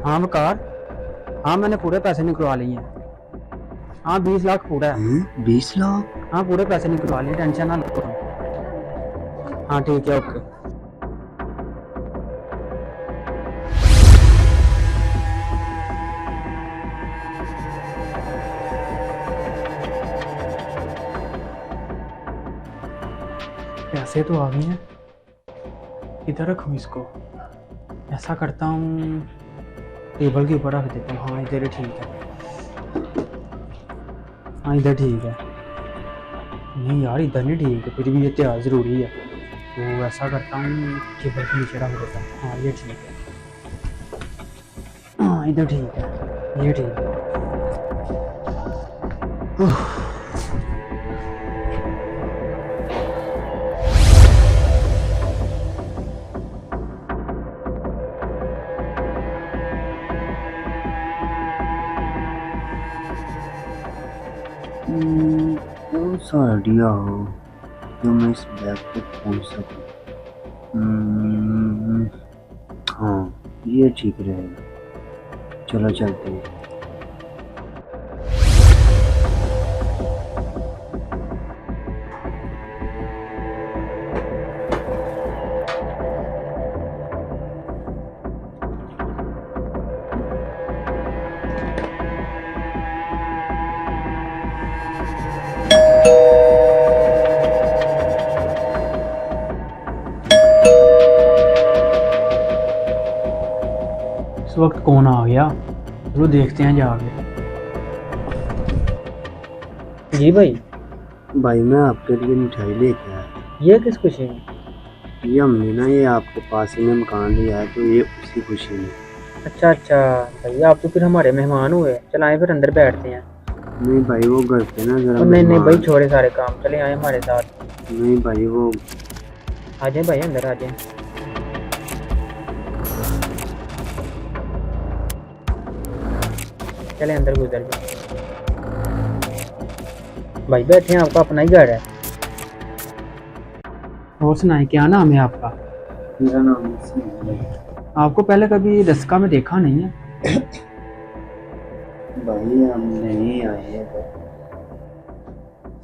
हाँ वकार। हाँ मैंने पूरे पैसे निकलवा लिए हैं। हाँ 20 लाख पूरा है। 20 लाख? हाँ पूरे पैसे निकलवा लिए, टेंशन ना लो। हाँ ठीक है, ओके। पैसे तो आ गए हैं, इधर रखूँ इसको। ऐसा करता हूँ, टेबल के ऊपर रख देता हूँ। हाँ इधर ही ठीक है। हाँ इधर ठीक है। नहीं यार इधर नहीं ठीक है, फिर भी ये त्याग ज़रूरी है। तो ऐसा करता हूँ, टेबल के नीचे रख देता हूँ। हाँ ये ठीक है। हाँ इधर ठीक है, ये ठीक है। उफ। कौन सा आइडिया हो जो मैं इस बैग तक पहुंच सकूं? हाँ, ये ठीक रहेगा। चलो चलते हैं। इस वक्त कौन आ गया, चलो देखते हैं जाके। जी भाई। भाई मैं आपके लिए मिठाई लेके आया। ये किस खुशी में? ये हमने ना ये आपके पास ही में मकान लिया है, तो ये उसी खुशी में। अच्छा अच्छा भैया, आप तो फिर हमारे मेहमान हुए। चल आए फिर अंदर बैठते हैं। नहीं भाई, वो घर पे ना जरा नहीं नहीं भाई, मेहमान। छोड़े सारे काम, चले आए हमारे साथ। नहीं भाई, वो आ जाए भाई, अंदर आ जाए। चले अंदर गुजर जाए। भाई बैठे हैं, आपका अपना ही घर है। और सुनाए, क्या नाम है आपका? मेरा नाम वसीम है। आपको पहले कभी रस्का में देखा नहीं है? भाई हम नहीं आए हैं।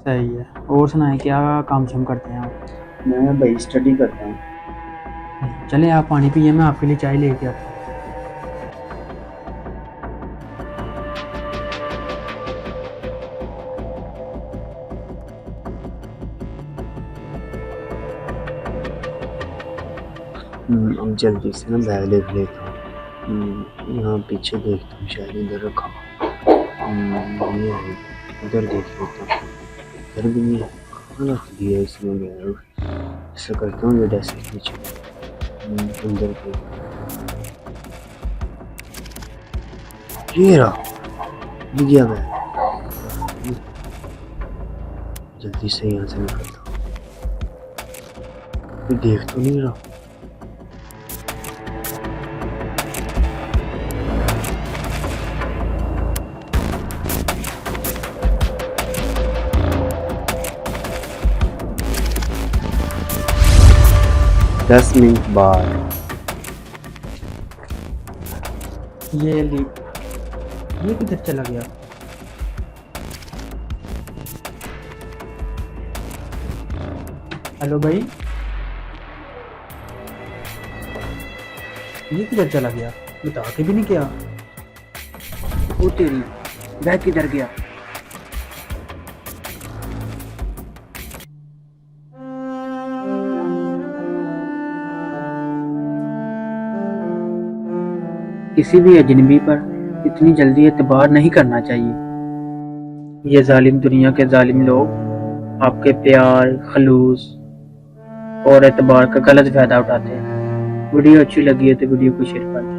सही है। और सुनाए, क्या काम शाम करते हैं आप? मैं भाई स्टडी करता हूँ। चले आप पानी पिए, मैं आपके लिए चाय लेके आता हूँ। अब जल्दी से ना बैग देख लेता हूँ। यहाँ पीछे देखता हूँ, शायद इधर रखा हुआ। नहीं है, इधर देख लेता हूँ। इधर भी नहीं है, कहाँ रख दिया इसने बैग? ऐसा करता हूँ, ये डेस्क के नीचे अंदर पे। ये रहा, ये गया बैग। जल्दी से यहाँ से निकलता हूँ। ये देख तो नहीं रहा। दस मिनट बाद। ये ली, ये किधर चला गया? हेलो भाई, ये किधर चला गया? बता के भी नहीं क्या। वो तेरी बैग किधर गया? किसी भी अजनबी पर इतनी जल्दी एतबार नहीं करना चाहिए। ये जालिम दुनिया के जालिम लोग आपके प्यार, खलूस और एतबार का गलत फायदा उठाते हैं। वीडियो अच्छी लगी है तो वीडियो को शेयर कर दें।